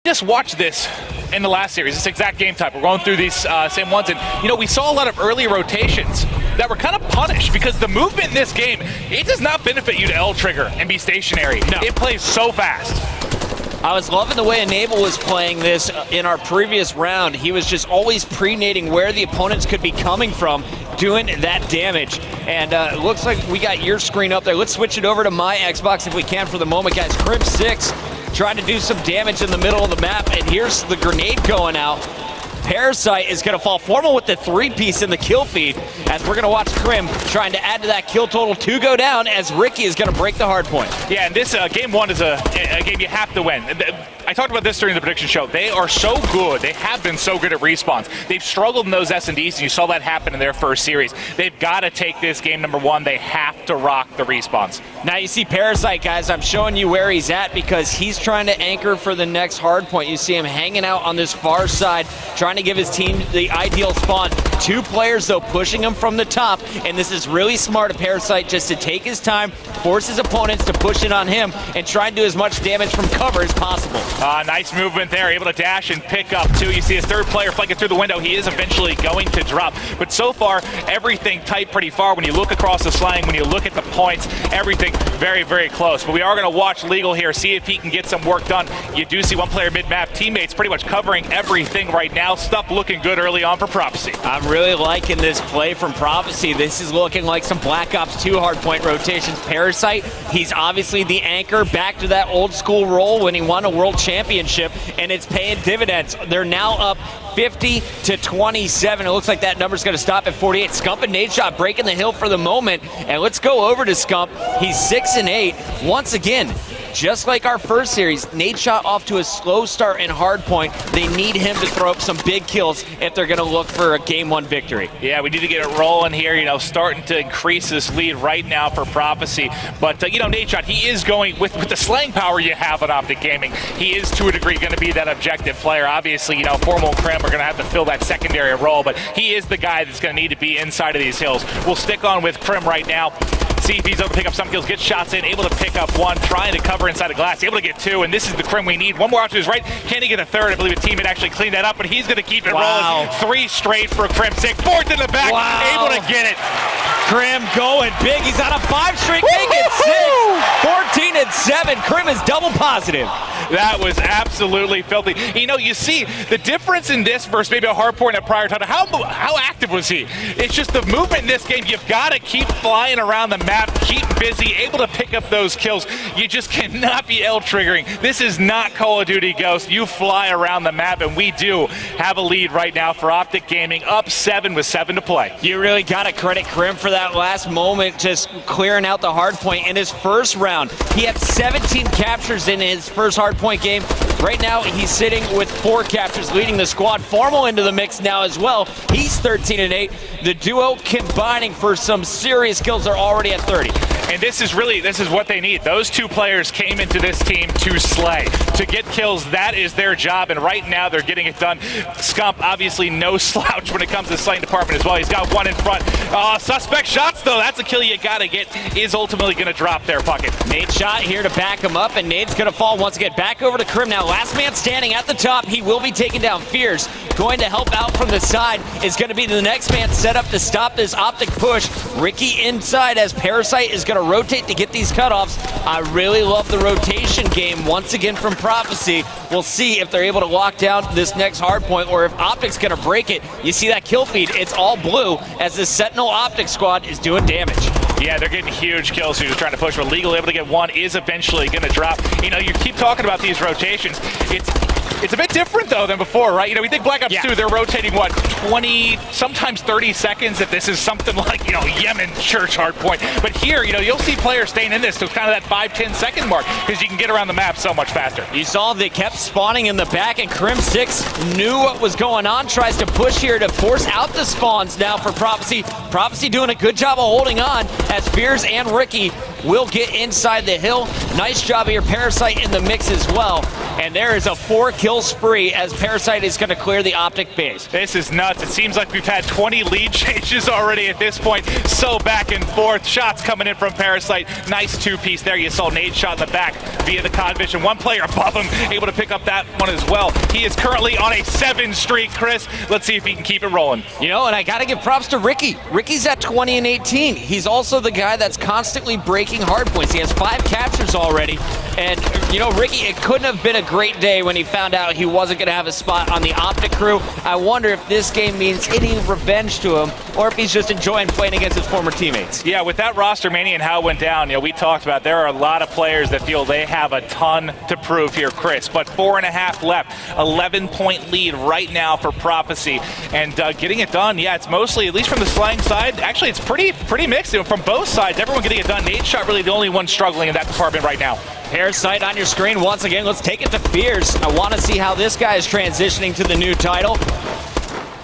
Just watch this in the last series, this exact game type. We're going through these same ones, and we saw a lot of early rotations that were kind of punished because the movement in this game, it does not benefit you to L trigger and be stationary. No. It plays so fast. I was loving the way Enable was playing this in our previous round. He was just always pre-nating where the opponents could be coming from, doing that damage. And it looks like we got your screen up there. Let's switch it over to my Xbox if we can for the moment, guys. Crim 6 trying to do some damage in the middle of the map, and here's the grenade going out. Parasite is going to fall formal with the 3-piece in the kill feed, as we're going to watch Crim trying to add to that kill total to go down, as Ricky is going to break the hard point. Yeah, and this game one is a game you have to win. I talked about this during the prediction show. They are so good. They have been so good at respawns. They've struggled in those S&Ds, and you saw that happen in their first series. They've got to take this game number one. They have to rock the respawns. Now you see Parasite, guys. I'm showing you where he's at because he's trying to anchor for the next hard point. You see him hanging out on this far side, trying to give his team the ideal spawn. 2 players, though, pushing him from the top, and this is really smart of Parasite just to take his time, force his opponents to push it on him, and try and do as much damage from cover as possible. Nice movement there, able to dash and pick up, too. You see his third player flanking through the window. He is eventually going to drop, but so far, everything tight pretty far. When you look across the slang, when you look at the points, everything very, very close. But we are going to watch Legal here, see if he can get some work done. You do see one player mid-map, teammates pretty much covering everything right now. Stuff looking good early on for Prophecy. I'm really liking this play from Prophecy. This is looking like some Black Ops 2 hardpoint rotations. Parasite, he's obviously the anchor back to that old school role when he won a world championship, and it's paying dividends. They're now up 50-27. It looks like that number's going to stop at 48. Scump and Nadeshot breaking the hill for the moment, and let's go over to Scump. He's 6-8. Once again, just like our first series, Nadeshot off to a slow start in hardpoint. They need him to throw up some big kills if they're going to look for a game 1 victory. Yeah, we need to get it rolling here, starting to increase this lead right now for Prophecy. But, Nadeshot, he is going, with the slang power you have on Optic Gaming, he is to a degree going to be that objective player. Obviously, Formal and Crim are going to have to fill that secondary role, but he is the guy that's going to need to be inside of these hills. We'll stick on with Crim right now. See if he's able to pick up some kills, get shots in, able to pick up 1, trying to cover inside the glass, able to get 2, and this is the Crim we need. 1 more out to his right. Can he get a 3rd? I believe a teammate actually cleaned that up, but he's going to keep it rolling. 3 straight for Crim 6. 4th in the back, able to get it. Crim going big. He's on a 5 streak, making 6. 14-7. Crim is double positive. That was absolutely filthy. You see the difference in this versus maybe a hard point at prior time. How active was he? It's just the movement in this game. You've got to keep flying around the map, keep busy, able to pick up those kills. You just cannot be L-triggering. This is not Call of Duty Ghost. You fly around the map, and we do have a lead right now for Optic Gaming, up 7 with 7 to play. You really got to credit Crim for that last moment, just clearing out the hard point in his first round. He had 17 captures in his first hard point game. Right now, he's sitting with 4 captures, leading the squad. Formal into the mix now as well. He's 13-8. The duo combining for some serious kills. They're already at 30. And this is what they need. Those 2 players came into this team to slay, to get kills. That is their job, and right now they're getting it done. Scump, obviously no slouch when it comes to the slaying department as well. He's got 1 in front. Suspect shots, though. That's a kill you got to get. Is ultimately going to drop their bucket. Nadeshot here to back him up, and Nade's going to fall once again. Back over to Crim now. Last man standing at the top. He will be taken down. Fierce going to help out from the side is going to be the next man set up to stop this Optic push. Ricky inside as Parasite is going to rotate to get these cutoffs. I really love the rotation game once again from Prophecy. We'll see if they're able to lock down this next hard point or if Optic's going to break it. You see that kill feed, it's all blue as the Sentinel Optic squad is doing damage. Yeah, they're getting huge kills. So you're just trying to push, but Legal able to get 1 is eventually going to drop. You keep talking about these rotations. It's a bit different, though, than before, right? We think Black Ops 2, they're rotating, 20, sometimes 30 seconds if this is something like, Yemen Church hardpoint. But here, you'll see players staying in this to kind of that 5-10 second mark because you can get around the map so much faster. You saw they kept spawning in the back, and Crim 6 knew what was going on, tries to push here to force out the spawns now for Prophecy. Prophecy doing a good job of holding on as Fears and Ricky will get inside the hill. Nice job here, Parasite in the mix as well. And there is a 4-kill spree as Parasite is going to clear the Optic base. This is nuts. It seems like we've had 20 lead changes already at this point. So back and forth. Shots coming in from Parasite. Nice two-piece there. You saw Nade shot in the back via the COD vision. One player above him able to pick up that one as well. He is currently on a 7 streak, Chris. Let's see if he can keep it rolling. You know, and I got to give props to Ricky. Ricky's at 20 and 18. He's also the guy that's constantly breaking hard points. He has 5 captures already. And, you know, Ricky, it couldn't have been a great day when he found out he wasn't going to have a spot on the Optic crew. I wonder if this game means any revenge to him or if he's just enjoying playing against his former teammates. Yeah, with that roster mania and how it went down, you know, we talked about there are a lot of players that feel they have a ton to prove here, Chris. But 4.5 left, 11-point lead right now for Prophecy. And getting it done, yeah, it's mostly, at least from the Slang side, actually it's pretty mixed. You know, from both sides, everyone getting it done. Nade shot really the only one struggling in that department right now. Parasite on your screen once again. Let's take it to Fierce. I want to see how this guy is transitioning to the new title.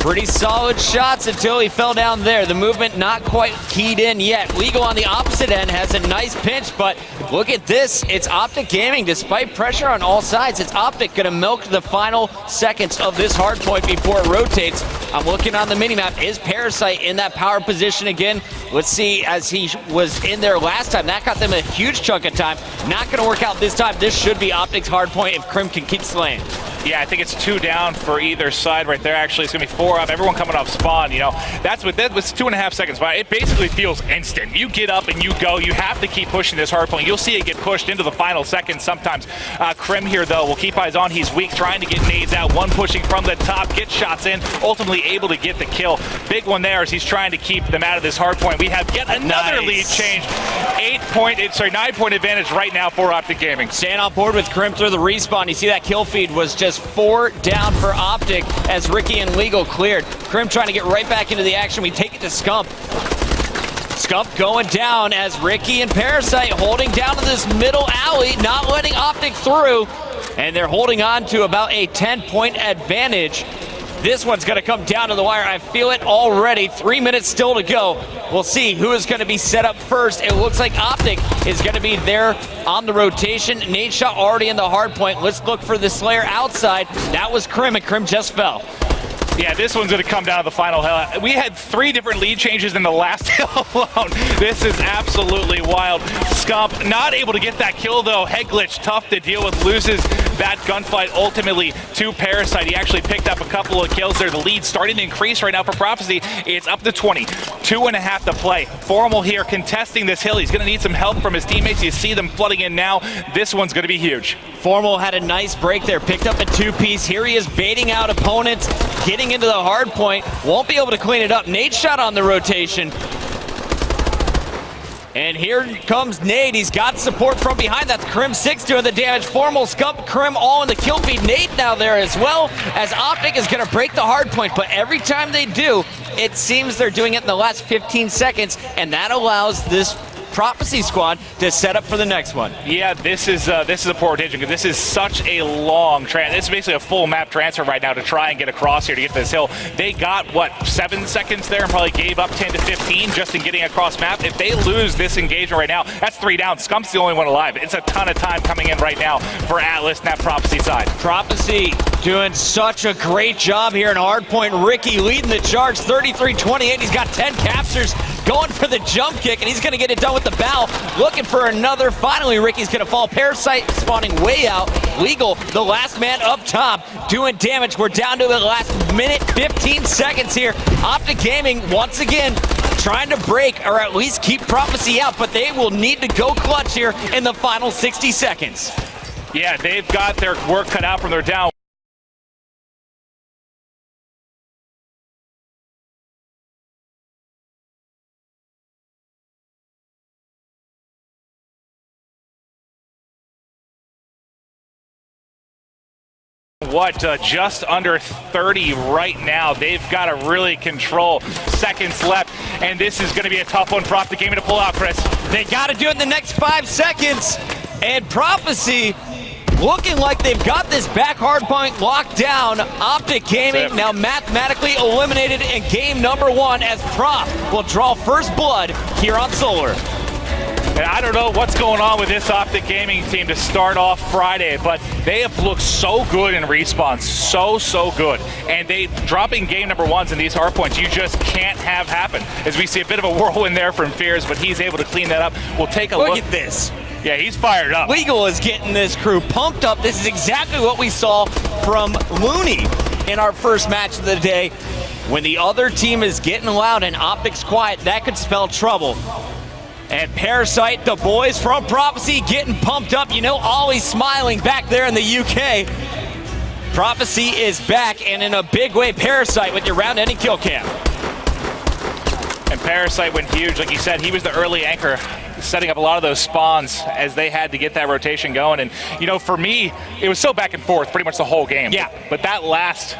Pretty solid shots until he fell down there. The movement not quite keyed in yet. Legal on the opposite end has a nice pinch, but look at this. It's OpticGaming. Despite pressure on all sides, it's Optic going to milk the final seconds of this hard point before it rotates. I'm looking on the minimap. Is Parasite in that power position again? Let's see, as he was in there last time. That got them a huge chunk of time. Not going to work out this time. This should be Optic's hard point if Crim can keep slaying. Yeah, I think it's 2 down for either side right there. Actually, it's going to be 4 up. Everyone coming off spawn, you know. That was 2.5 seconds. But it basically feels instant. You get up and you go. You have to keep pushing this hard point. You'll see it get pushed into the final seconds sometimes. Crim here, though, will keep eyes on. He's weak, trying to get nades out. One pushing from the top, get shots in, ultimately able to get the kill. Big one there as he's trying to keep them out of this hard point. We have yet another lead change. 9-point advantage right now for OpticGaming. Staying on board with Crim through the respawn. You see that kill feed was just 4 down for Optic as Ricky and Legal cleared. Crim trying to get right back into the action. We take it to Scump. Scump going down as Ricky and Parasite holding down to this middle alley, not letting Optic through. And they're holding on to about a 10-point advantage. This one's going to come down to the wire. I feel it already. 3 minutes still to go. We'll see who is going to be set up first. It looks like Optic is going to be there on the rotation. Nade shot already in the hard point. Let's look for the Slayer outside. That was Crim, and Crim just fell. Yeah, this one's going to come down to the final hill. We had 3 different lead changes in the last hill alone. This is absolutely wild. Scump not able to get that kill, though. Head glitch, tough to deal with, loses that gunfight ultimately to Parasite. He actually picked up a couple of kills there. The lead starting to increase right now for Prophecy. It's up to 20. 2.5 to play. Formal here contesting this hill. He's going to need some help from his teammates. You see them flooding in now. This one's going to be huge. Formal had a nice break there. Picked up a 2-piece. Here he is baiting out opponents. Getting into the hard point, won't be able to clean it up. Nade shot on the rotation. And here comes Nade. He's got support from behind. That's Crim 6 doing the damage. Formal, Scump, Crim all in the kill feed. Nade now there as well, as Optic is going to break the hard point. But every time they do, it seems they're doing it in the last 15 seconds, and that allows this Prophecy squad to set up for the next one. Yeah, this is a poor rotation because this is such a long this is basically a full map transfer right now to try and get across here to get to this hill. They got, what, 7 seconds there and probably gave up 10 to 15 just in getting across map. If they lose this engagement right now, that's 3 down. Scump's the only one alive. It's a ton of time coming in right now for Atlas and that Prophecy side. Prophecy doing such a great job here in hardpoint. Ricky leading the charge, 33-28. He's got 10 captures, going for the jump kick, and he's going to get it done with the bow. Looking for another. Finally, Ricky's going to fall. Parasite spawning way out. Legal, the last man up top, doing damage. We're down to the last minute, 15 seconds here. OpticGaming, once again, trying to break or at least keep Prophecy out, but they will need to go clutch here in the final 60 seconds. Yeah, they've got their work cut out from their down. Just under 30 right now. They've got to really control seconds left, and this is going to be a tough one for OpticGaming to pull out, Chris. They got to do it in the next 5 seconds, and Prophecy looking like they've got this back hardpoint locked down. OpticGaming now mathematically eliminated in game number 1 as Prop will draw first blood here on Solar. And I don't know what's going on with this OpticGaming team to start off Friday, but they have looked so good in respawn, so good. And they dropping game number ones in these hard points, you just can't have happen. As we see a bit of a whirlwind there from Fears, but he's able to clean that up. We'll take a look. Look at this. Yeah, he's fired up. Legal is getting this crew pumped up. This is exactly what we saw from Looney in our first match of the day. When the other team is getting loud and Optic's quiet, that could spell trouble. And Parasite, the boys from Prophecy, getting pumped up. You know, always smiling back there in the UK. Prophecy is back, and in a big way, Parasite with your round-ending kill cam. And Parasite went huge. Like you said, he was the early anchor, setting up a lot of those spawns as they had to get that rotation going. And, you know, for me, it was so back and forth pretty much the whole game. Yeah. But that last,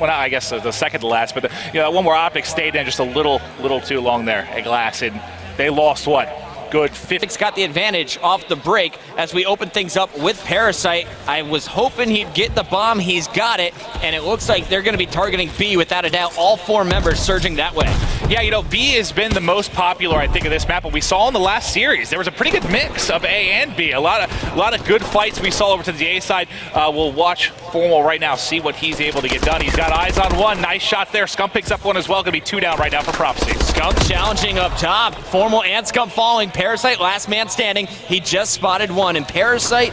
well, I guess the second to last, but you know, one where Optic stayed in just a little too long there at Glass, and they lost what? Good 50. Optic's got the advantage off the break as we open things up with Parasite. I was hoping he'd get the bomb. He's got it, and it looks like they're going to be targeting B without a doubt. All four members surging that way. Yeah, you know, B has been the most popular, I think, of this map, but we saw in the last series, there was a pretty good mix of A and B. A lot of good fights we saw over to the A side. We'll watch Formal right now, see what he's able to get done. He's got eyes on one. Nice shots there. Scum picks up one as well. Going to be 2 down right now for Prophecy. Scum challenging up top. Formal and Scum falling. Parasite, last man standing. He just spotted one, and Parasite,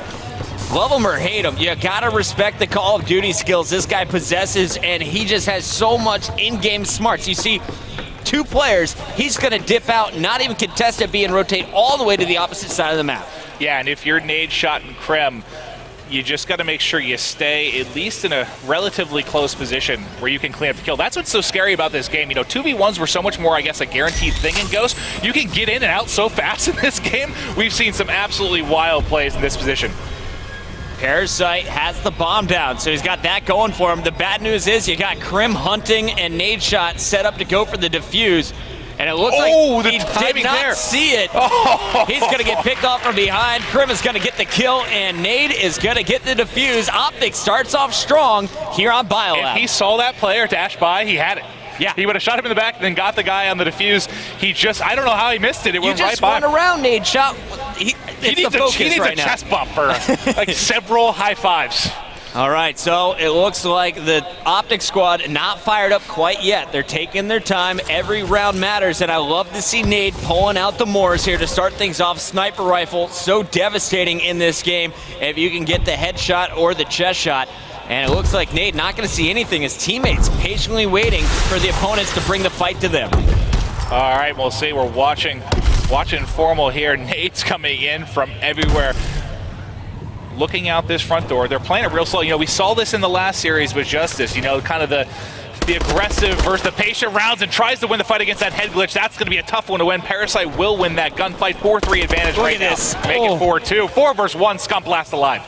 love him or hate him, you gotta respect the Call of Duty skills this guy possesses, and he just has so much in-game smarts. You see, 2 players, he's gonna dip out, not even contest at B, and rotate all the way to the opposite side of the map. Yeah, and if you're nade shot and Krem, you just got to make sure you stay at least in a relatively close position where you can clean up the kill. That's what's so scary about this game. You know, 2v1s were so much more, I guess, a guaranteed thing in Ghost. You can get in and out so fast in this game. We've seen some absolutely wild plays in this position. Parasite has the bomb down, so he's got that going for him. The bad news is you got Krim hunting and nade shot set up to go for the defuse. And it looks like he did not see it. Oh. He's going to get picked off from behind. Krim is going to get the kill, and Nade is going to get the defuse. Optic starts off strong here on BioLab. If he saw that player dash by, he had it. Yeah. He would have shot him in the back and then got the guy on the defuse. He just, I don't know how he missed it. It went right by. You just run around Nade shot. He needs a chest bump or like several high fives. All right, so it looks like the Optic squad not fired up quite yet. They're taking their time. Every round matters, and I love to see Nade pulling out the Moors here to start things off. Sniper rifle, so devastating in this game if you can get the headshot or the chest shot. And it looks like Nade not going to see anything. His teammates patiently waiting for the opponents to bring the fight to them. All right, we'll see. We're watching Formal here. Nade's coming in from everywhere. Looking out this front door. They're playing it real slow. You know, we saw this in the last series with Justice, you know, kind of the aggressive versus the patient rounds and tries to win the fight against that head glitch. That's going to be a tough one to win. Parasite will win that gunfight. 4-3 advantage right now. Make it 4-2. 4 versus 1. Scump last alive.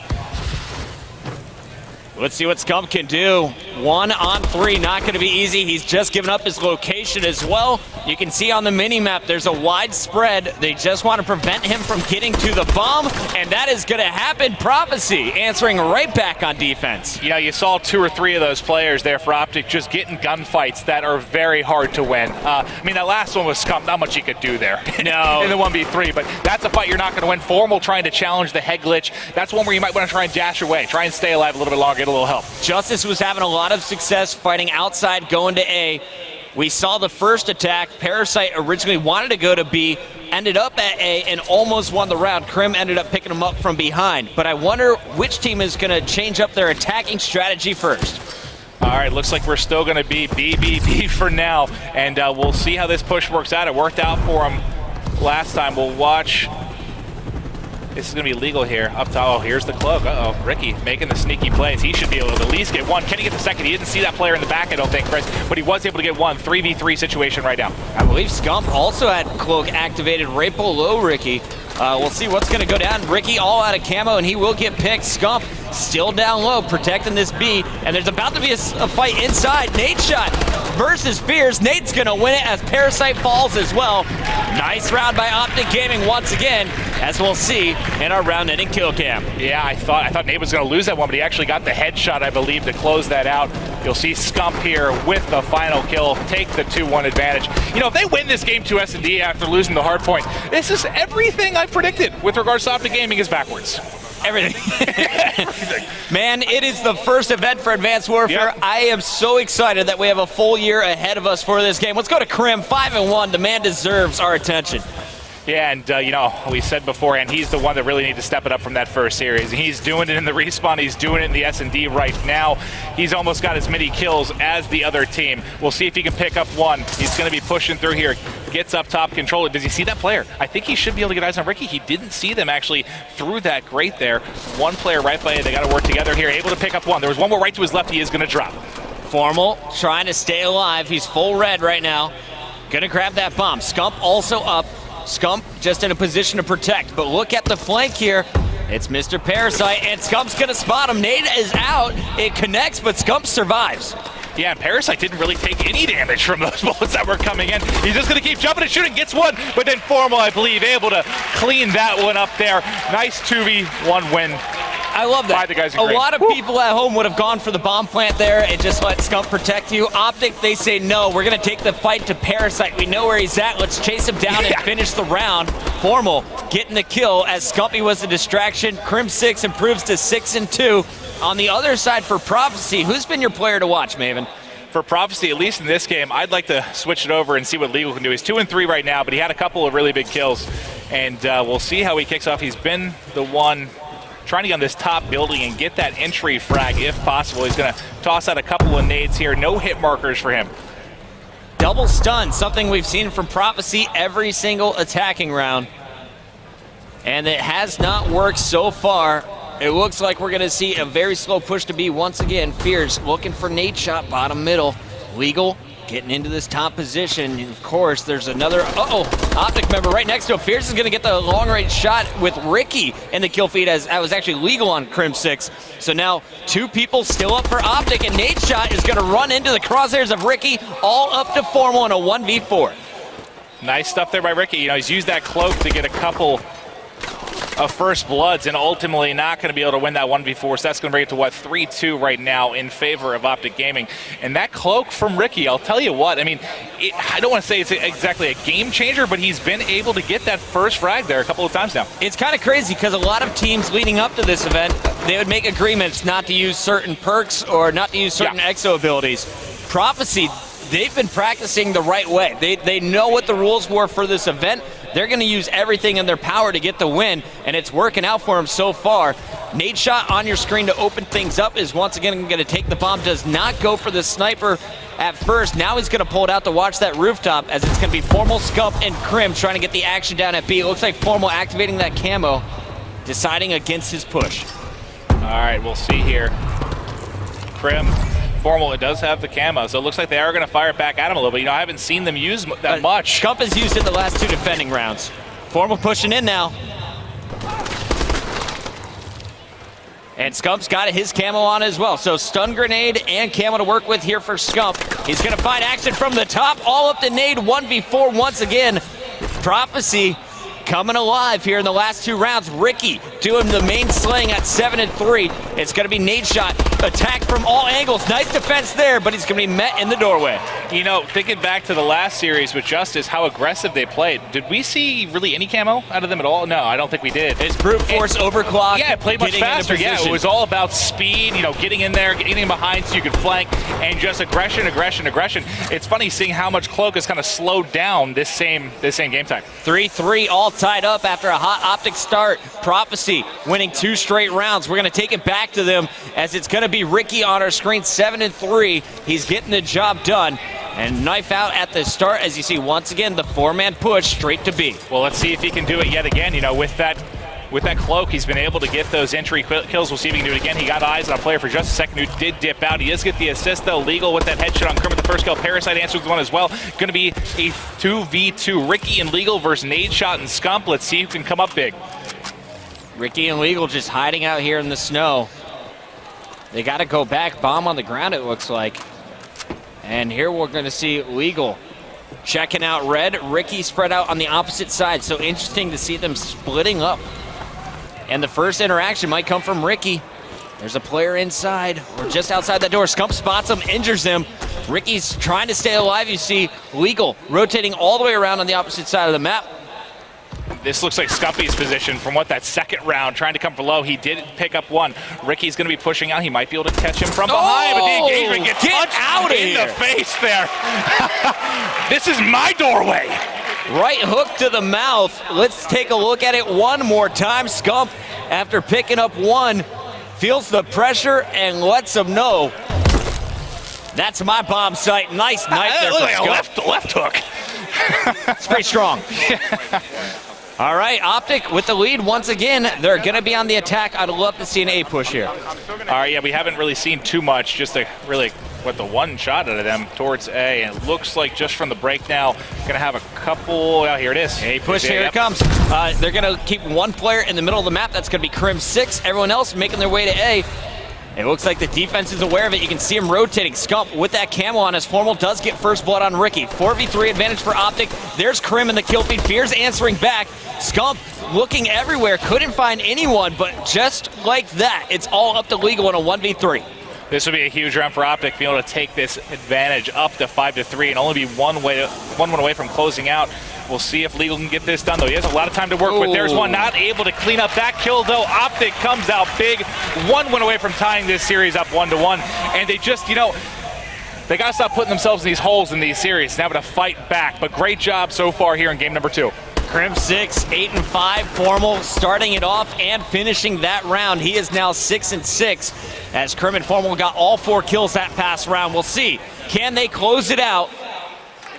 Let's see what Scump can do. 1 on 3, not going to be easy. He's just given up his location as well. You can see on the mini-map there's a wide spread. They just want to prevent him from getting to the bomb, and that is going to happen. Prophecy answering right back on defense. You know, you saw 2 or 3 of those players there for Optic just getting gunfights that are very hard to win. I mean, that last one was Scump. Not much you could do there. No. In the 1v3, but that's a fight you're not going to win. Formal trying to challenge the head glitch. That's one where you might want to try and dash away. Try and stay alive a little bit longer, get a little help. Justice was having a lot of success fighting outside, going to A. We saw the first attack. Parasite originally wanted to go to B, ended up at A, and almost won the round. Krim ended up picking him up from behind. But I wonder which team is going to change up their attacking strategy first. All right, looks like we're still going to be B for now, and we'll see how this push works out. It worked out for him last time. We'll watch. This is going to be legal here. Up top. Oh, here's the cloak. Uh-oh. Ricky making the sneaky plays. He should be able to at least get one. Can he get the second? He didn't see that player in the back, I don't think, Chris, but he was able to get one. 3v3 situation right now. I believe Scump also had cloak activated right below Ricky. We'll see what's going to go down. Ricky all out of camo, and he will get picked. Scump still down low, protecting this B, and there's about to be a fight inside. Nadeshot versus Fierce. Nade's gonna win it as Parasite falls as well. Nice round by OpticGaming once again, as we'll see in our round-ending kill cam. Yeah, I thought Nate was going to lose that one, but he actually got the headshot, I believe, to close that out. You'll see Scump here with the final kill, take the 2-1 advantage. You know, if they win this game to S&D after losing the hard point, this is everything I predicted with regards to OpticGaming is backwards. Everything. Man, it is the first event for Advanced Warfare. Yep. I am so excited that we have a full year ahead of us for this game. Let's go to Krim, 5-1. The man deserves our attention. Yeah, and you know, we said before, and he's the one that really needs to step it up from that first series. He's doing it in the respawn, he's doing it in the S&D right now. He's almost got as many kills as the other team. We'll see if he can pick up one. He's going to be pushing through here. Gets up top, controller. Does he see that player? I think he should be able to get eyes on Ricky. He didn't see them actually through that grate there. One player right by it. They got to work together here. Able to pick up one. There was one more right to his left. He is going to drop. Formal trying to stay alive. He's full red right now. Gonna grab that bomb. Scump also up. Scump just in a position to protect, but look at the flank here. It's Mr. Parasite, and Scump's gonna spot him. Nade is out. It connects, but Scump survives. Yeah, and Parasite didn't really take any damage from those bullets that were coming in. He's just going to keep jumping and shooting, gets one, but then Formal, I believe, able to clean that one up there. Nice 2v1 win. I love that. By the guys in a green. lot of people at home would have gone for the bomb plant there and just let Scump protect you. Optic, they say no. We're going to take the fight to Parasite. We know where he's at. Let's chase him down and finish the round. Formal getting the kill as Scumpy was a distraction. Crim 6 improves to 6-2. On the other side for Prophecy, who's been your player to watch, Maven? For Prophecy, at least in this game, I'd like to switch it over and see what Legal can do. He's 2-3 right now, but he had a couple of really big kills. And we'll see how he kicks off. He's been the one trying to get on this top building and get that entry frag if possible. He's going to toss out a couple of nades here. No hit markers for him. Double stun, something we've seen from Prophecy every single attacking round. And it has not worked so far. It looks like we're going to see a very slow push to B once again. Fierce looking for nade shot, bottom middle. Legal getting into this top position. And of course, there's another, Optic member right next to him. Fierce is going to get the long-range shot with Ricky in the kill feed, as that was actually Legal on Crim 6. So now two people still up for Optic, and nade shot is going to run into the crosshairs of Ricky, all up to Formal in a 1v4. Nice stuff there by Ricky. You know, he's used that cloak to get a couple of first bloods and ultimately not going to be able to win that 1v4. So that's going to bring it to, what, 3-2 right now in favor of OpticGaming. And that cloak from Ricky, I'll tell you what, I mean, I don't want to say it's exactly a game changer, but he's been able to get that first frag there a couple of times now. It's kind of crazy because a lot of teams leading up to this event, they would make agreements not to use certain perks or not to use certain exo abilities. Prophecy, they've been practicing the right way. They know what the rules were for this event. They're going to use everything in their power to get the win, and it's working out for them so far. Nade shot on your screen to open things up is once again going to take the bomb. Does not go for the sniper at first. Now he's going to pull it out to watch that rooftop, as it's going to be Formal, Scump, and Crim trying to get the action down at B. It looks like Formal activating that camo, deciding against his push. All right, we'll see here. Crim. Formal, it does have the camo, so it looks like they are going to fire it back at him a little bit. You know, I haven't seen them use that much. Scump has used it the last two defending rounds. Formal pushing in now. And Scump's got his camo on as well. So stun grenade and camo to work with here for Scump. He's going to find action from the top, all up to nade, 1v4 once again. Prophecy coming alive here in the last two rounds. Ricky doing the main slaying at 7-3. It's going to be nade shot, attack from all angles. Nice defense there, but he's going to be met in the doorway. You know, thinking back to the last series with Justice, how aggressive they played. Did we see really any camo out of them at all? No, I don't think we did. It's brute force, overclock. Yeah, it played much faster. Yeah, it was all about speed, you know, getting in there, getting in behind so you could flank, and just aggression. It's funny seeing how much Cloak has kind of slowed down this same game time. 3-3 all tied up after a hot Optic start. Prophecy winning 2 straight rounds. We're going to take it back to them as it's going to be Ricky on our screen, 7-3. He's getting the job done. And knife out at the start, as you see once again the 4-man push straight to B. Well, let's see if he can do it yet again. You know, with that cloak, he's been able to get those entry kills. We'll see if he can do it again. He got eyes on a player for just a second who did dip out. He does get the assist, though. Legal with that headshot on Crim with the first kill. Parasite answers with one as well. Going to be a 2v2. Ricky and Legal versus Nade Shot and Scump. Let's see who can come up big. Ricky and Legal just hiding out here in the snow. They got to go back. Bomb on the ground, it looks like. And here we're going to see Legal checking out red. Ricky spread out on the opposite side. So interesting to see them splitting up. And the first interaction might come from Ricky. There's a player inside or just outside that door. Scump spots him, injures him. Ricky's trying to stay alive. You see Legal rotating all the way around on the opposite side of the map. This looks like Scumpy's position from what that second round, trying to come for low. He did pick up one. Ricky's going to be pushing out. He might be able to catch him from behind, but the engagement gets punched out of in here. the face there. This is my doorway. Right hook to the mouth. Let's take a look at it one more time. Scump, after picking up one, feels the pressure and lets him know. That's my bomb site. Nice knife there for like Scump. a left hook. It's pretty strong. All right, Optic with the lead once again. They're going to be on the attack. I'd love to see an A push here. All right, yeah, we haven't really seen too much. Just a really, the one shot out of them towards A. And it looks like just from the break now, going to have a couple. Oh, here it is. A push, here it comes. They're going to keep one player in the middle of the map. That's going to be Crim 6. Everyone else making their way to A. It looks like the defense is aware of it. You can see him rotating. Scump with that camo on as Formal does get first blood on Ricky. 4v3 advantage for Optic. There's Crim in the kill feed. Fears answering back. Scump looking everywhere. Couldn't find anyone, but just like that, it's all up to Legal in a 1v3. This will be a huge round for Optic, being able to take this advantage up to 5-3 and only be one win away from closing out. We'll see if Legal can get this done, though. He has a lot of time to work with. There's one not able to clean up that kill, though. Optic comes out big. 1 win away from tying this series up 1-1. And they just, they got to stop putting themselves in these holes in these series and having to fight back. But great job so far here in game number 2. Crim 6, 8-5. Formal starting it off and finishing that round. He is now 6-6 as Crim and Formal got all 4 kills that past round. We'll see. Can they close it out?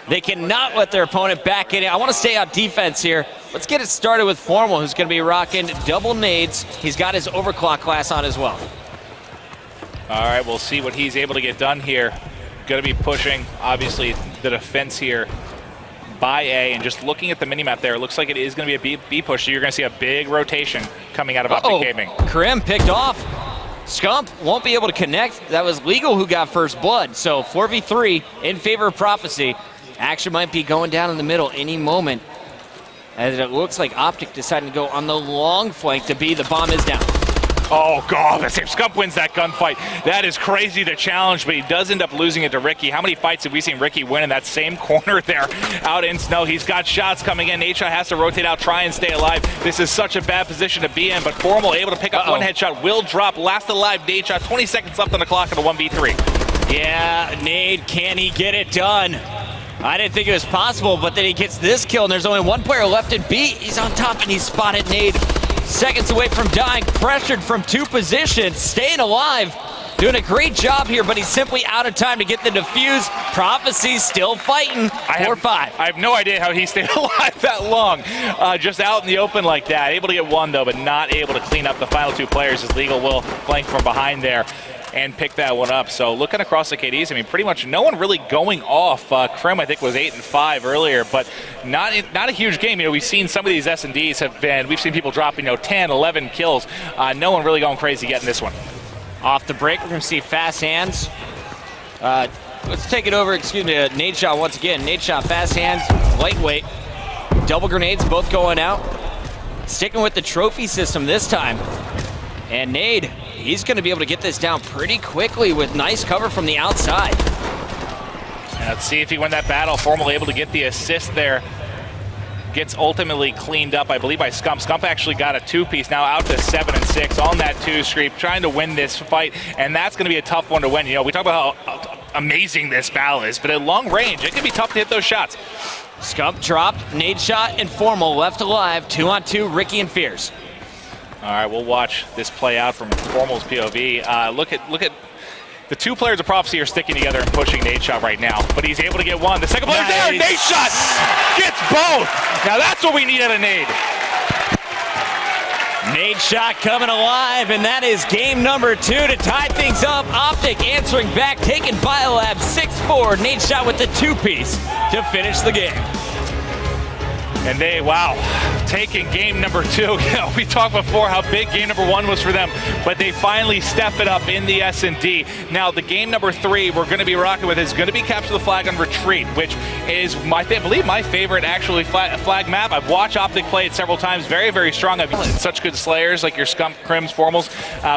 They cannot let their opponent back in. I want to stay on defense here. Let's get it started with Formal, who's going to be rocking double nades. He's got his overclock class on as well. All right, we'll see what he's able to get done here. Going to be pushing, obviously, the defense here by A, and just looking at the minimap there, it looks like it is going to be a B push, so you're going to see a big rotation coming out of OpticGaming. Crim picked off. Scump won't be able to connect. That was Legal who got first blood, so 4v3 in favor of Prophecy. Action might be going down in the middle any moment, as it looks like Optic deciding to go on the long flank to B. The bomb is down. Oh, God, if Scump wins that gunfight, that is crazy to challenge, but he does end up losing it to Ricky. How many fights have we seen Ricky win in that same corner there out in snow? He's got shots coming in. Nadeshot has to rotate out, try and stay alive. This is such a bad position to be in, but Formal able to pick up one headshot, will drop, last alive Nadeshot, 20 seconds left on the clock in the 1v3. Yeah, Nade, can he get it done? I didn't think it was possible, but then he gets this kill, and there's only one player left in B. He's on top, and he's spotted Nade. Seconds away from dying, pressured from 2 positions, staying alive. Doing a great job here, but he's simply out of time to get the defuse. Prophecy still fighting, 4-5. I have no idea how he stayed alive that long. Just out in the open like that. Able to get one, though, but not able to clean up the final 2 players as Legal will flank from behind there and pick that one up. So looking across the KDs, I mean, pretty much no one really going off. Crim, I think, was 8-5 earlier, but not a huge game. We've seen some of these S&Ds we've seen people dropping, 10, 11 kills. No one really going crazy getting this one. Off the break, we're going to see fast hands. Let's take it over, Nadeshot once again. Nadeshot, fast hands, lightweight. Double grenades, both going out. Sticking with the trophy system this time. And Nade, he's going to be able to get this down pretty quickly with nice cover from the outside. And let's see if he won that battle. Formal able to get the assist there. Gets ultimately cleaned up, I believe, by Scump. Scump actually got a 2-piece, now out to 7-6 on that 2-streak, trying to win this fight, and that's going to be a tough one to win. We talk about how amazing this battle is, but at long range, it can be tough to hit those shots. Scump dropped, Nadeshot and Formal left alive, 2-on-2, Ricky and Fears. All right, we'll watch this play out from Formal's POV. Look at the 2 players of Prophecy are sticking together and pushing Nadeshot right now, but he's able to get one. The second player there, Nadeshot gets both. Now that's what we need out of Nade. Nadeshot coming alive, and that is game number 2 to tie things up. Optic answering back, taking Biolab 6-4. Nadeshot with the 2-piece to finish the game. And they, wow, taking game number 2. You know, we talked before how big game number 1 was for them, but they finally step it up in the S&D. Now, the game number 3 we're going to be rocking with is going to be Capture the Flag on Retreat, which is, I believe, my favorite actually flag map. I've watched Optic play it several times. Very, very strong. I've such good slayers like your Scump, Crims, Formals.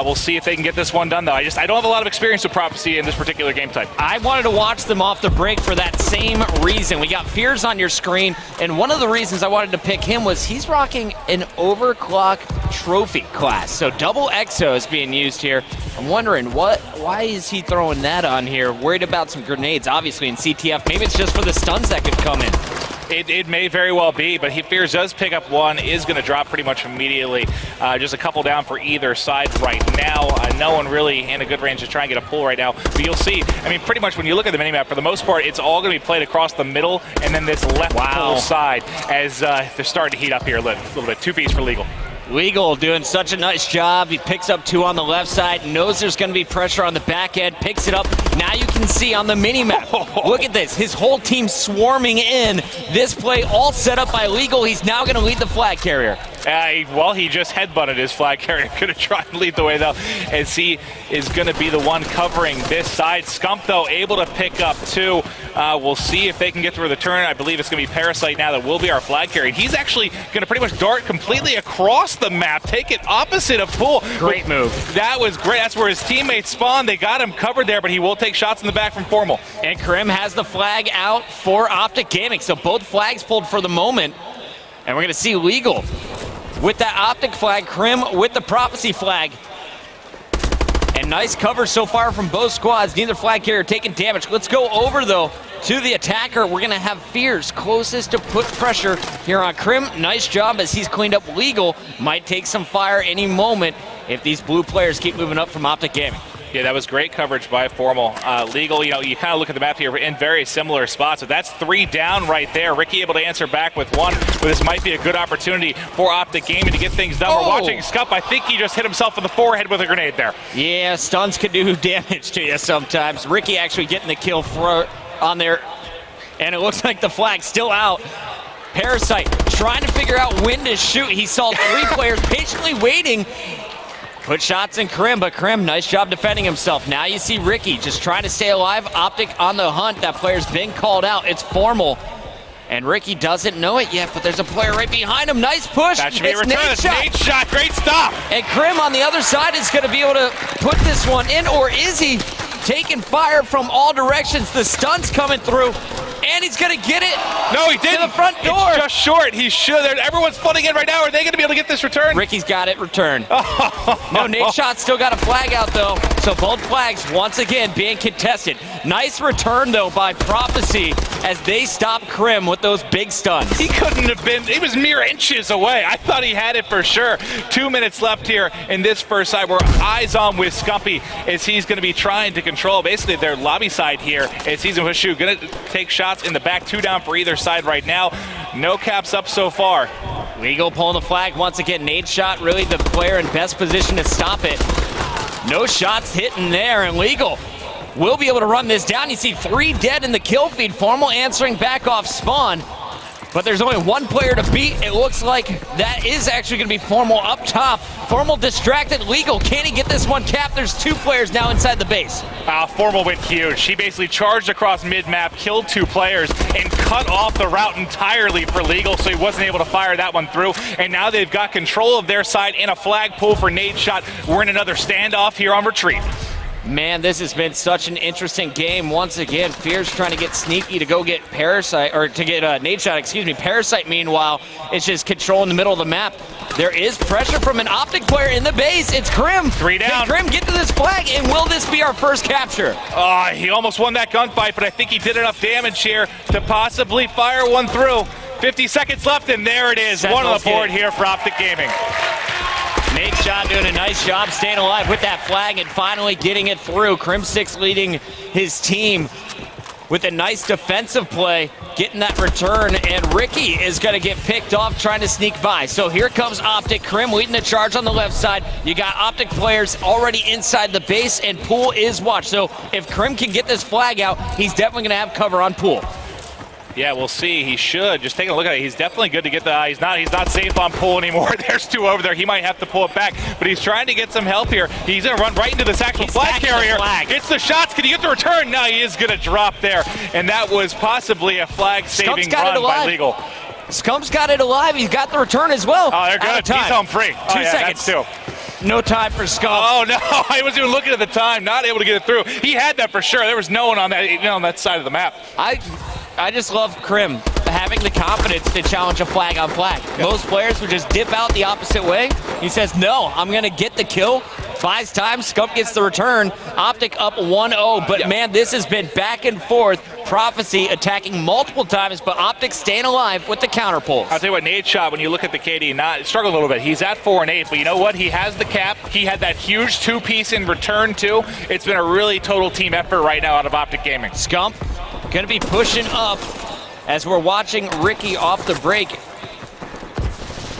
We'll see if they can get this one done, though. I don't have a lot of experience with Prophecy in this particular game type. I wanted to watch them off the break for that same reason. We got Fears on your screen, and one of the reasons I wanted to pick him was he's rocking an overclock trophy class. So double EXO is being used here. I'm wondering why is he throwing that on here? Worried about some grenades, obviously, in CTF. Maybe it's just for the stuns that could come in. It may very well be, but Fears does pick up one, is going to drop pretty much immediately. Just a couple down for either side right now. No one really in a good range to try and get a pull right now. But you'll see, I mean, pretty much when you look at the minimap, for the most part, it's all going to be played across the middle and then this left pull side as they're starting to heat up here a little bit. 2-piece for Legal. Legal doing such a nice job. He picks up 2 on the left side, knows there's going to be pressure on the back end, picks it up. Now you can see on the mini-map. Look at this. His whole team swarming in. This play all set up by Legal. He's now going to lead the flag carrier. Well, he just headbutted his flag carrier. Going to try and lead the way, though, as he is going to be the one covering this side. Scump, though, able to pick up 2. We'll see if they can get through the turn. I believe it's going to be Parasite now that will be our flag carrier. He's actually going to pretty much dart completely across the map, take it opposite of Pool. Great move. That was great. That's where his teammates spawned. They got him covered there, but he will take shots in the back from Formal. And Krim has the flag out for OpticGaming. So both flags pulled for the moment. And we're going to see Legal with that Optic flag, Krim with the Prophecy flag. And nice cover so far from both squads. Neither flag carrier taking damage. Let's go over, though, to the attacker. We're going to have Fears closest to put pressure here on Krim. Nice job as he's cleaned up Legal. Might take some fire any moment if these blue players keep moving up from OpticGaming. Yeah, that was great coverage by Formal. Legal, you know, you kind of look at the map here in very similar spots. So that's 3 down right there. Ricky able to answer back with 1. But this might be a good opportunity for OpticGaming to get things done. We're watching Scump. I think he just hit himself in the forehead with a grenade there. Yeah, stuns can do damage to you sometimes. Ricky actually getting the kill on there. And it looks like the flag's still out. Parasite trying to figure out when to shoot. He saw 3 players patiently waiting. Put shots in Krim, but Krim, nice job defending himself. Now you see Ricky just trying to stay alive. Optic on the hunt. That player's been called out. It's Formal. And Ricky doesn't know it yet, but there's a player right behind him. Nice push. That should be a return. Nade shot. Great stop. And Krim on the other side is going to be able to put this one in, or is he? Taking fire from all directions. The stun's coming through. And he's going to get it. No, he didn't. To the front door. It's just short. He should. Everyone's flooding in right now. Are they going to be able to get this return? Ricky's got it returned. No, Nate Shot still got a flag out, though. So both flags, once again, being contested. Nice return, though, by Prophecy as they stop Krim with those big stuns. He couldn't have been. He was mere inches away. I thought he had it for sure. 2 minutes left here in this first side. We're eyes on with Scumpy as he's going to be trying to control basically their lobby side here as he's going to take shots in the back. 2 down for either side right now. No caps up so far. Legal pulling the flag once again. Nade Shot really the player in best position to stop it. No shots hitting there, and Legal will be able to run this down. You see 3 dead in the kill feed. Formal answering back off spawn. But there's only 1 player to beat. It looks like that is actually going to be Formal up top. Formal distracted. Legal, can he get this one capped? There's 2 players now inside the base. Formal went huge. She basically charged across mid-map, killed 2 players, and cut off the route entirely for Legal, so he wasn't able to fire that one through. And now they've got control of their side in a flag pull for Nade Shot. We're in another standoff here on Retreat. Man, this has been such an interesting game. Once again, Fears trying to get sneaky to go get Parasite, or to get Nade Shot, excuse me. Parasite, meanwhile, is just controlling the middle of the map. There is pressure from an Optic player in the base. It's Krim. 3 down. Can Krim get to this flag, and will this be our first capture? He almost won that gunfight, but I think he did enough damage here to possibly fire one through. 50 seconds left, and there it is. One on the board here for OpticGaming. Nade Shot doing a nice job staying alive with that flag and finally getting it through. Crim6 leading his team with a nice defensive play, getting that return, and Ricky is going to get picked off trying to sneak by. So here comes Optic. Krim leading the charge on the left side. You got Optic players already inside the base, and Pool is watched. So if Krim can get this flag out, he's definitely going to have cover on Pool. Yeah, we'll see. He should. Just taking a look at it, he's definitely good to get the. He's not safe on pull anymore. There's two over there. He might have to pull it back, but he's trying to get some help here. He's going to run right into this actual flag carrier. Gets the shots. Can he get the return? No, he is going to drop there, and that was possibly a flag-saving run by Legal. Scump's got it alive. He's got the return as well. Oh, they're good. He's home free. 2 seconds. That's two. No time for Scump. Oh no, I wasn't even looking at the time. Not able to get it through. He had that for sure. There was no one on that side of the map. I just love Krim having the confidence to challenge a flag on flag. Yep. Most players would just dip out the opposite way. He says, no, I'm going to get the kill. 5 times, Scump gets the return. Optic up 1-0, but man, this has been back and forth. Prophecy attacking multiple times, but Optic staying alive with the counter pulls. I'll tell you what, Nate shot, when you look at the KD, struggled a little bit. He's at 4 and 8, but you know what? He has the cap. He had that huge 2-piece in return, too. It's been a really total team effort right now out of OpticGaming. Scump going to be pushing up as we're watching Ricky off the break.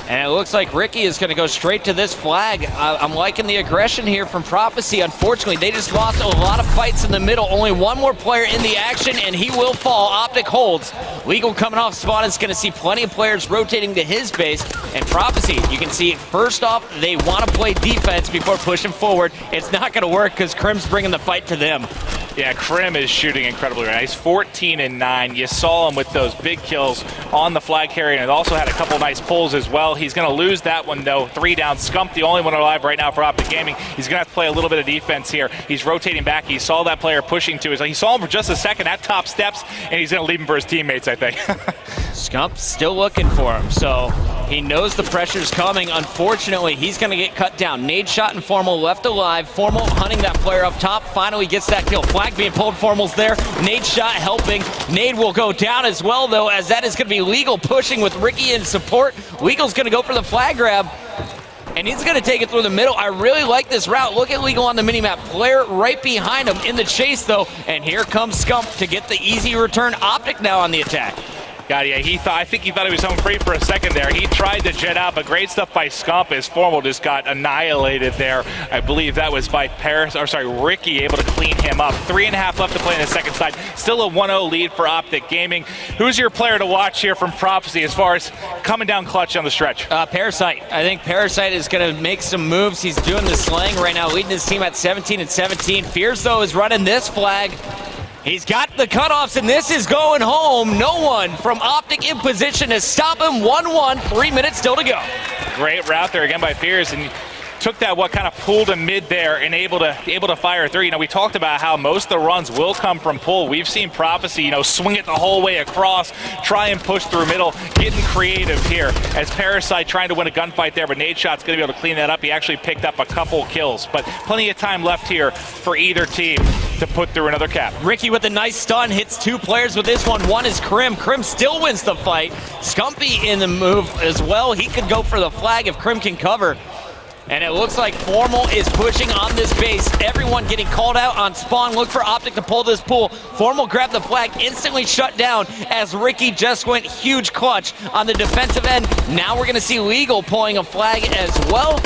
And it looks like Ricky is going to go straight to this flag. I'm liking the aggression here from Prophecy. Unfortunately, they just lost a lot of fights in the middle. Only one more player in the action, and he will fall. Optic holds. Legal coming off spawn is going to see plenty of players rotating to his base. And Prophecy, you can see, first off, they want to play defense before pushing forward. It's not going to work because Krim's bringing the fight to them. Yeah, Krim is shooting incredibly right. He's 14 and 9. You saw him with those big kills on the flag carrier, and also had a couple nice pulls as well. He's going to lose that one, though. 3 down. Scump, the only one alive right now for OpticGaming. He's going to have to play a little bit of defense here. He's rotating back. He saw that player pushing to his. He saw him for just a second at top steps, and he's going to leave him for his teammates, I think. Scump still looking for him, so he knows the pressure's coming. Unfortunately, he's going to get cut down. Nade shot and Formal left alive. Formal hunting that player up top. Finally gets that kill. Flag being pulled. Formal's there. Nade shot helping. Nade will go down as well, though, as that is going to be Legal pushing with Ricky in support. Legal's going to go for the flag grab, and he's going to take it through the middle. I really like this route. Look at Legal on the minimap. Player right behind him in the chase, though, and here comes Scump to get the easy return. Optic now on the attack. God, yeah, I think he thought he was home free for a second there. He tried to jet out, but great stuff by Scump as Formal just got annihilated there. I believe that was by Ricky able to clean him up. 3.5 left to play in the second side. Still a 1-0 lead for OpticGaming. Who's your player to watch here from Prophecy as far as coming down clutch on the stretch? Parasite. I think Parasite is going to make some moves. He's doing the slang right now, leading his team at 17 and 17. Fears, though, is running this flag. He's got the cutoffs, and this is going home. No one from Optic in position to stop him. 1-1, 3 minutes still to go. Great route there again by Fears, and took that kind of pulled him mid there and able to fire through. You know, we talked about how most of the runs will come from pull. We've seen Prophecy, swing it the whole way across, try and push through middle, getting creative here as Parasite trying to win a gunfight there, but Nade Shot's going to be able to clean that up. He actually picked up a couple kills, but plenty of time left here for either team to put through another cap. Ricky with a nice stun, hits 2 players with this one. One is Krim. Krim still wins the fight. Scumpy in the move as well. He could go for the flag if Krim can cover. And it looks like Formal is pushing on this base. Everyone getting called out on spawn. Look for Optic to pull this pull. Formal grabbed the flag, instantly shut down as Ricky just went huge clutch on the defensive end. Now we're going to see Legal pulling a flag as well.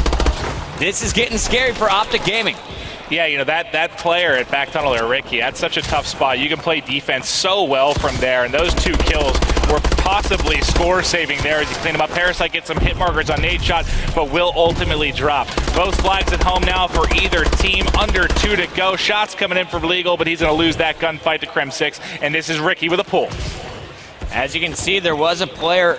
This is getting scary for OpticGaming. Yeah, that player at back tunnel there, Ricky, that's such a tough spot. You can play defense so well from there, and those 2 kills were possibly score-saving there as you clean them up. Parasite gets some hit markers on Nade Shot, but will ultimately drop. Both flags at home now for either team. Under 2 to go. Shots coming in from Legal, but he's going to lose that gunfight to Krem 6, and this is Ricky with a pull. As you can see, there was a player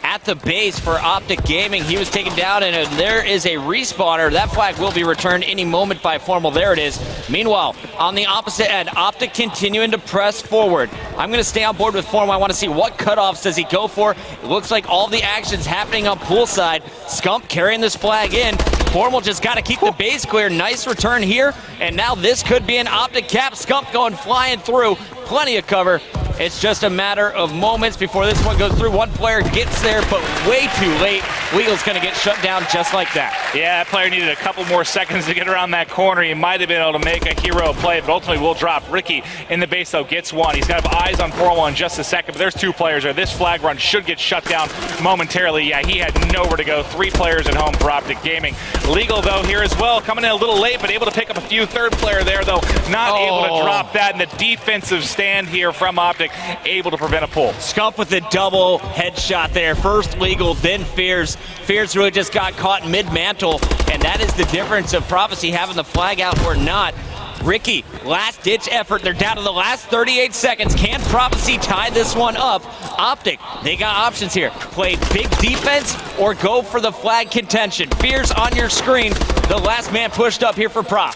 at the base for OpticGaming. He was taken down, and there is a respawner. That flag will be returned any moment by Formal. There it is. Meanwhile, on the opposite end, Optic continuing to press forward. I'm going to stay on board with Formal. I want to see what cutoffs does he go for. It looks like all the action's happening on poolside. Scump carrying this flag in. Formal just got to keep the base clear. Nice return here, and now this could be an Optic cap. Scump going flying through. Plenty of cover. It's just a matter of moments before this one goes through. One player gets there, but way too late. Legal's going to get shut down just like that. Yeah, that player needed a couple more seconds to get around that corner. He might have been able to make a hero play, but ultimately will drop. Ricky in the base, though, gets one. He's got eyes on Formal in just a second, but there's 2 players there. This flag run should get shut down momentarily. Yeah, he had nowhere to go. 3 players at home for OpticGaming. Legal, though, here as well, coming in a little late, but able to pick up a few. Third player there, though, not able to drop that. And the defensive stand here from Optic Optic able to prevent a pull. Scump with a double headshot there. First legal, then Fears. Fears really just got caught mid-mantle, and that is the difference of Prophecy having the flag out or not. Ricky, last-ditch effort. They're down to the last 38 seconds. Can Prophecy tie this one up? Optic, they got options here. Play big defense or go for the flag contention. Fears on your screen. The last man pushed up here for Prop.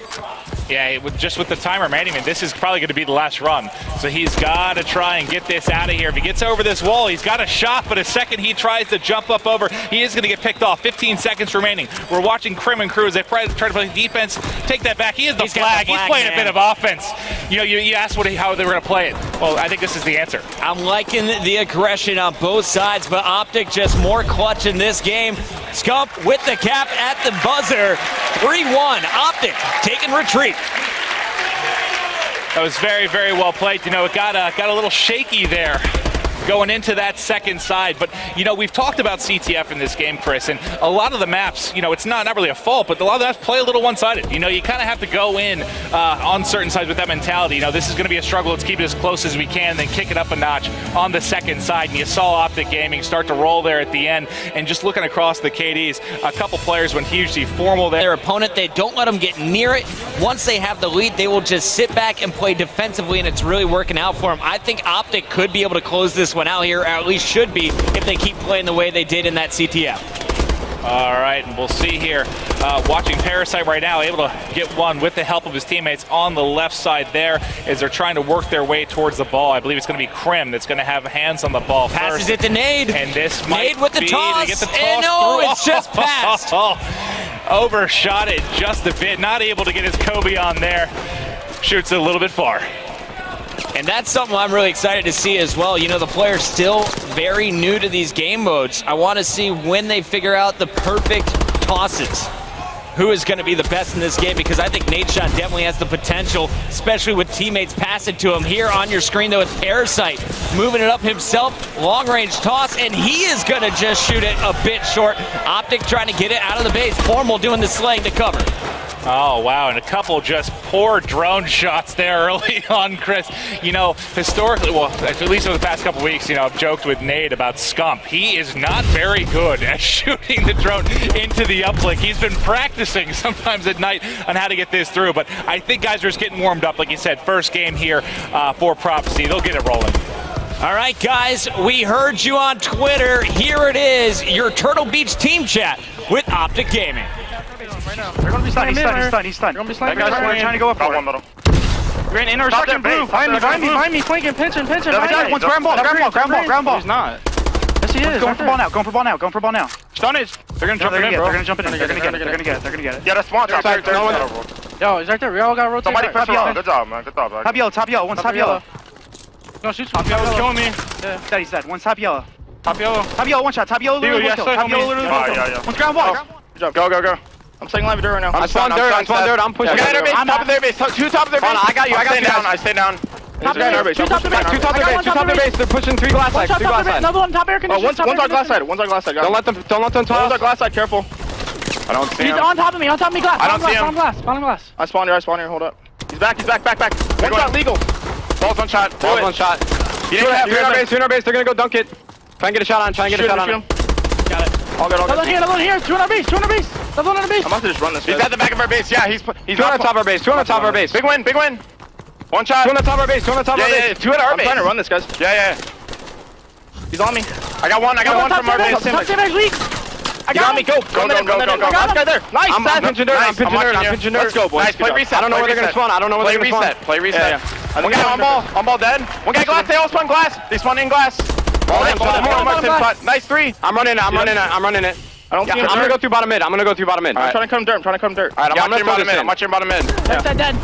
Yeah, just with the time remaining, man, this is probably going to be the last run. So he's got to try and get this out of here. If he gets over this wall, he's got a shot, but a second he tries to jump up over, he is going to get picked off. 15 seconds remaining. We're watching Crim and Crew as they try to play defense. Take that back. He is the flag. He's playing a bit of offense. You know, you asked how they were going to play it. Well, I think this is the answer. I'm liking the aggression on both sides, but Optic just more clutch in this game. Scump with the cap at the buzzer. 3-1. Optic taking retreat. That was very, very well played. You know, it got a little shaky there going into that second side. But, you know, we've talked about CTF in this game, Chris, and a lot of the maps, you know, it's not really a fault, but a lot of the maps play a little one-sided. You know, you kind of have to go in on certain sides with that mentality. You know, this is going to be a struggle. Let's keep it as close as we can, then kick it up a notch on the second side. And you saw OpticGaming start to roll there at the end. And just looking across the KDs, a couple players went hugely formal there. Their opponent, they don't let them get near it. Once they have the lead, they will just sit back and play defensively, and it's really working out for them. I think Optic could be able to close this one out here, or at least should be, if they keep playing the way they did in that CTF. All right, and we'll see here. Watching Parasite right now, able to get one with the help of his teammates on the left side there as they're trying to work their way towards the ball. I believe it's going to be Krim that's going to have hands on the ball Passes first. it to Nade. And this might Nade with the be toss. to get the toss And no, through. it's just passed. Overshot it just a bit. Not able to get his Kobe on there. Shoots it a little bit far. And that's something I'm really excited to see as well. You know, the player's still very new to these game modes. I want to see when they figure out the perfect tosses. Who is going to be the best in this game, because I think Nadeshot definitely has the potential, especially with teammates passing to him. Here on your screen, though, it's Parasite moving it up himself. Long-range toss, and he is going to just shoot it a bit short. Optic trying to get it out of the base. Formal doing the slaying to cover. Oh, wow, and a couple just poor drone shots there early on, Chris. You know, historically, well, at least over the past couple weeks, you know, I've joked with Nade about Scump. He is not very good at shooting the drone into the uplink. He's been practicing sometimes at night on how to get this through, but I think guys are just getting warmed up, like you said. First game here for Prophecy. They'll get it rolling. All right, guys, we heard you on Twitter. Here it is, your Turtle Beach team chat with OpticGaming. They're gonna be stunned, he's stunned. They're gonna be stunned. That guy's trying to go up for it. We're in intersection blue. Behind me, flanking, pinching. One's ground ball. He's not. Yes, he is. Going for ball now. Stun it. They're gonna jump it in. They're gonna get it. Yeah, that's smart. Yo, he's right there. We all gotta rotate. Somebody press yellow. Good job, man. Good job, man. Top yellow. One's top yellow. No, shoot. Top yellow's killing me. Yeah. He's dead. One's top yellow. Top yellow, one shot. Top yellow literally one kill. Yeah. One's ground ball. Good job. Go. I'm staying live dirt right now. I'm spawn dirt. I'm pushing. Okay, their base. Top of their base. Two top of their base. I got you. I stay down. Top their base. Two top their base. They're pushing three glass sides. Another one top air conditioner. One's our glass side. Don't let them One's our glass side. Careful. I don't see him. He's on top of me glass. I don't see him. Bottom glass. I spawn here. Hold up. He's back. One shot legal. Ball's one shot. Two in our base. They're gonna go dunk it. Try and get a shot on. Shoot him. Got it. All good. Another one here. Two on our base. Another one on the base. I'm about to just run this. He's at the back of our base. Yeah, he's two on the top of our base. Big win. One shot. Two on the top of our base. Yeah. Two at our base. I'm trying to run this, guys. Yeah. He's on me. I got one from our base. Top base weak. I got me. Go. Last guy there. Nice. I'm pinching dirt. Let's go, boys. Nice. Play reset. I don't know where they're gonna spawn. Play reset. Yeah. One guy on ball dead. One guy glass. They all spawn glass. They spawn in glass. Nice three. I'm running it. I don't see him. I'm gonna go through bottom mid. I'm trying to come dirt. Alright, I'm watching bottom mid. Dead.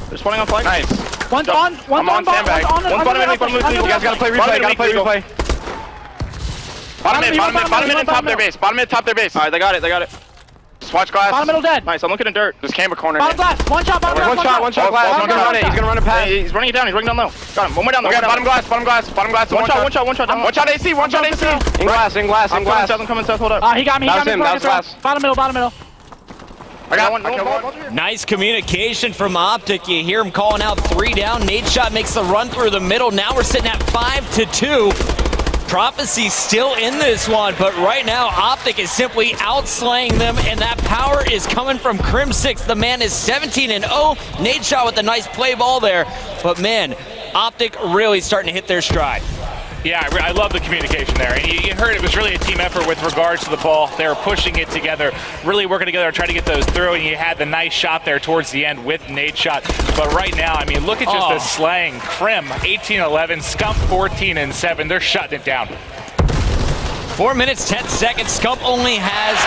They're spawning on flank. One's on sandbag. One's bottom mid. You guys gotta play replay. Bottom mid and top their base. Alright, they got it. Swatch glass. Bottom middle dead. Nice, I'm looking in dirt. Just camera corner. Bottom glass. One shot One shot glass. He's gonna run it past. He's running it down low. Got him. One more down. Bottom glass. One shot AC. In glass. I'm coming south. Hold up. He got me. That was him. Bottom middle. I got one. Nice communication from Optic. You hear him calling out 3 down. Nade Shot makes the run through the middle. Now we're sitting at 5-2. Prophecy still in this one, but right now Optic is simply outslaying them, and that power is coming from Crim6. The man is 17-0. Nade Shot with a nice play ball there, but man, Optic really starting to hit their stride. Yeah, I love the communication there. And you heard it was really a team effort with regards to the ball. They were pushing it together, really working together, trying to get those through, and you had the nice shot there towards the end with Nade Shot. But right now, I mean, look at just the slaying. Crim, 18-11, Scump, 14-7. They're shutting it down. 4 minutes, 10 seconds. Scump only has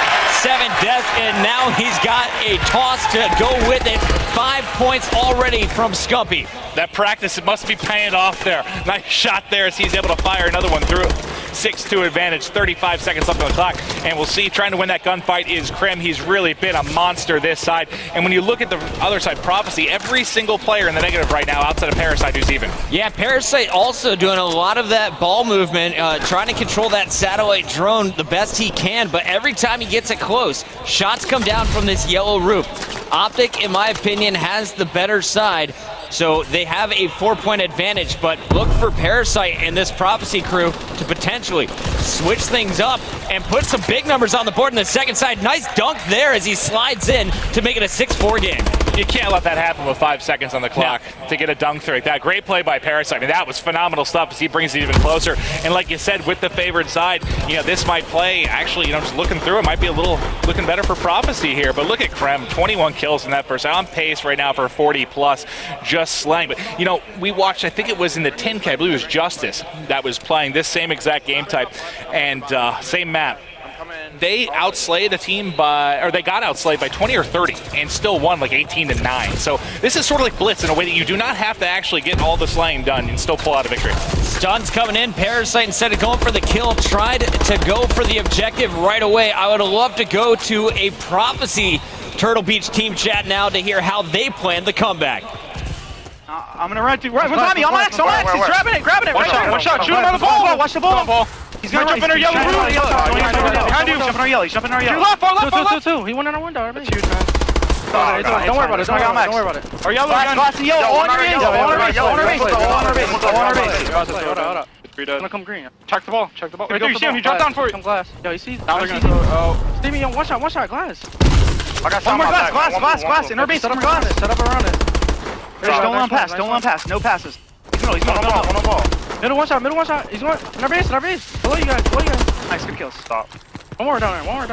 7 deaths, and now he's got a toss to go with it. 5 points already from Scumpy. That practice, it must be paying off there. Nice shot there as he's able to fire another one through. 6-2 advantage, 35 seconds left on the clock. And we'll see, trying to win that gunfight is Crim. He's really been a monster this side. And when you look at the other side, Prophecy, every single player in the negative right now outside of Parasite who's even. Yeah, Parasite also doing a lot of that ball movement, trying to control that satellite drone the best he can, but every time he gets it close, shots come down from this yellow roof. Optic, in my opinion, has the better side, so they have a 4-point advantage, but look for Parasite and this Prophecy crew to potentially switch things up and put some big numbers on the board in the second side. Nice dunk there as he slides in to make it a 6-4 game. You can't let that happen with 5 seconds on the clock to get a dunk through like that. Great play by Parasite. I mean, that was phenomenal stuff as he brings it even closer. And like you said, with the favored side, you know, this might play, actually, you know, just looking through it, might be a little looking better for Prophecy here. But look at Crim, 21 kills in that first. On pace right now for 40+, just slaying. But, you know, we watched, I think it was in the 10K, I believe it was Justice that was playing this same exact game type and same map. They outslayed a team by, or they got outslayed by 20 or 30 and still won like 18-9. So this is sort of like Blitz in a way that you do not have to actually get all the slaying done and still pull out a victory. Stuns coming in. Parasite, instead of going for the kill, tried to go for the objective right away. I would love to go to a Prophecy Turtle Beach team chat now to hear how they plan the comeback. I'm gonna run through. Right, what's on me? On X, He's grabbing it, One shot, shoot him on the ball. Watch the ball. He's gonna jump in our yellow roof. He's jumping our yellow. He's jumping our yellow. Left. Two. He went in our window. That's huge, man. Don't worry about it. Don't worry about it. Our yellow Glass and yellow. On our base. Hold up. He's gonna come green. Check the ball. Right there, you see him. He dropped down for you. Come Glass. Yo, you see? Now they're gonna throw. Stevie, yo, one shot, Glass. I got One more Glass. In our base. Set up around it. Don't let him pass. No passes. He's middle. Middle one shot. He's going in our base. Below you guys. Nice, good kills. Stop. One more down there.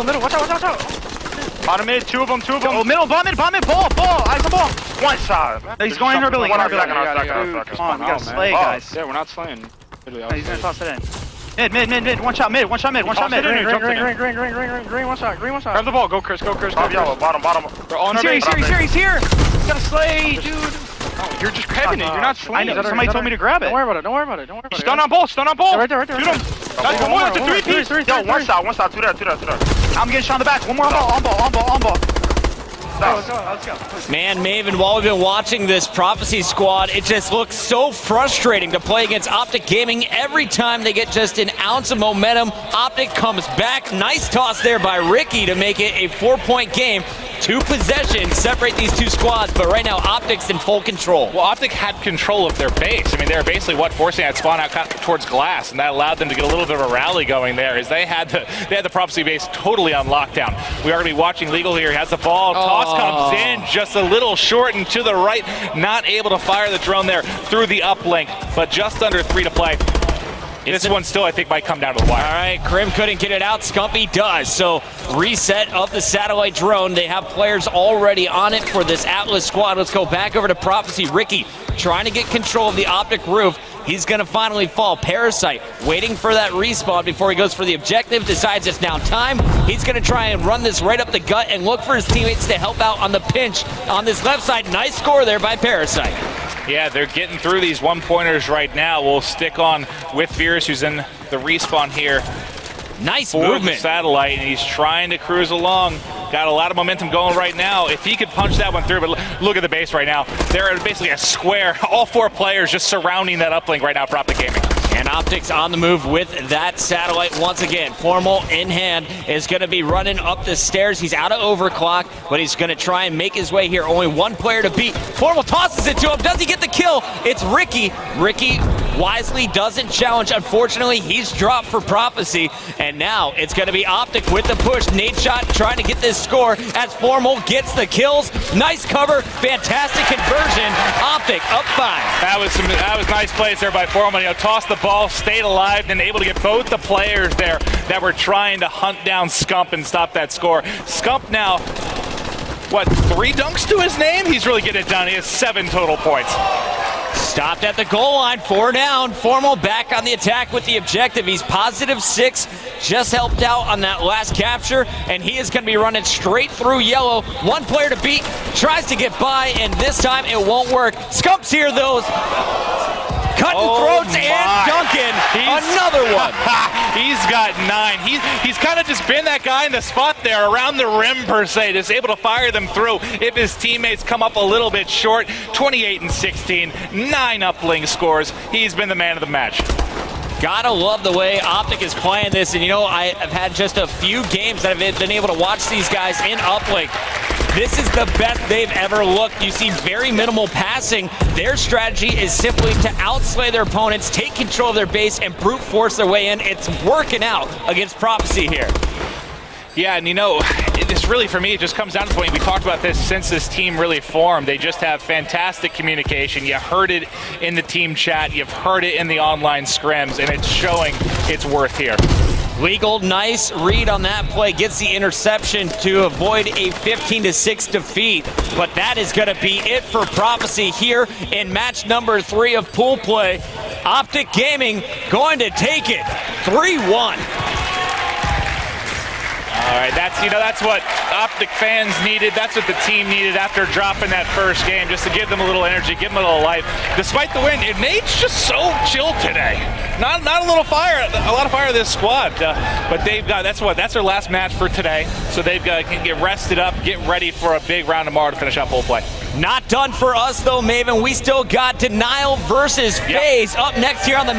Middle. Watch out. Bottom mid, two of them. Oh, middle, bomb mid, ball. Eyes on ball. One shot. He's going in our building. Come on, Come on, we gotta slay, guys. Yeah, we're not slaying. He's gonna toss it in. Mid. One shot mid. Green, one shot. Grab the ball. Go, Chris. Yellow, bottom. They're all in our base. He's here. You gotta slay, dude. You're just grabbing it. You're not swinging. I know. Somebody told me to grab it. Don't worry about it. Stun on ball. Right there. Shoot him. That's one more. That's a 3-piece. Yo, one shot. Two there. I'm getting shot in the back. One more on ball. Let's go. Man, Maven, while we've been watching this Prophecy squad, it just looks so frustrating to play against Optic Gaming. Every time they get just an ounce of momentum, Optic comes back. Nice toss there by Ricky to make it a 4-point game. 2 possessions separate these two squads, but right now Optic's in full control. Well, Optic had control of their base. I mean, they were basically forcing that spawn out towards Glass, and that allowed them to get a little bit of a rally going there as they had the Prophecy base totally on lockdown. We are going to be watching Legal here. He has the ball. Toss comes in just a little short and to the right. Not able to fire the drone there through the uplink, but just under 3 to play. This one still, I think, might come down to the wire. All right, Crim couldn't get it out. Scumpy does. So reset of the satellite drone. They have players already on it for this Atlas squad. Let's go back over to Prophecy. Ricky trying to get control of the Optic roof. He's going to finally fall. Parasite waiting for that respawn before he goes for the objective. Decides it's now time. He's going to try and run this right up the gut and look for his teammates to help out on the pinch on this left side. Nice score there by Parasite. Yeah, they're getting through these 1-pointers right now. We'll stick on with Fierce, who's in the respawn here. Nice for movement. The satellite, and he's trying to cruise along. Got a lot of momentum going right now. If he could punch that one through, but look at the base right now. They're basically a square. All 4 players just surrounding that uplink right now for OpticGaming. And Optic's on the move with that satellite once again. Formal in hand is going to be running up the stairs. He's out of overclock, but he's going to try and make his way here. Only one player to beat. Formal tosses it to him. Does he get the kill? It's Ricky. Ricky wisely doesn't challenge. Unfortunately, he's dropped for Prophecy. And now it's going to be Optic with the push. Nade shot trying to get this score as Formal gets the kills. Nice cover. Fantastic conversion. Optic up 5. That was nice plays there by Formal. You know, tossed the ball, stayed alive, and able to get both the players there that were trying to hunt down Scump and stop that score. Scump now, what, 3 dunks to his name? He's really getting it done. He has 7 total points. Stopped at the goal line, 4 down. Formal back on the attack with the objective. He's +6, just helped out on that last capture, and he is going to be running straight through yellow. One player to beat, tries to get by, and this time it won't work. Scump's here, though. Cutting throats and dunking. Another one. He's got 9. He's kind of just been that guy in the spot there around the rim per se, just able to fire them through if his teammates come up a little bit short. 28 and 16, 9 uplink scores. He's been the man of the match. Gotta love the way Optic is playing this, and you know, I've had just a few games that I've been able to watch these guys in uplink. This is the best they've ever looked. You see very minimal passing. Their strategy is simply to outslay their opponents, take control of their base, and brute force their way in. It's working out against Prophecy here. Yeah, and you know, this really, for me, it just comes down to the point, we talked about this since this team really formed. They just have fantastic communication. You heard it in the team chat, you've heard it in the online scrims, and it's showing its worth here. Legal, nice read on that play, gets the interception to avoid a 15-6 defeat. But that is going to be it for Prophecy here in match number 3 of pool play. OpticGaming going to take it 3-1. All right, that's what Optic fans needed. That's what the team needed after dropping that first game, just to give them a little energy, give them a little life. Despite the win, Nate's just so chill today. Not a lot of fire this squad. But they've got that's their last match for today. So they've got to get rested up, get ready for a big round tomorrow to finish up pool play. Not done for us though, Maven. We still got Denial versus FaZe up next here on the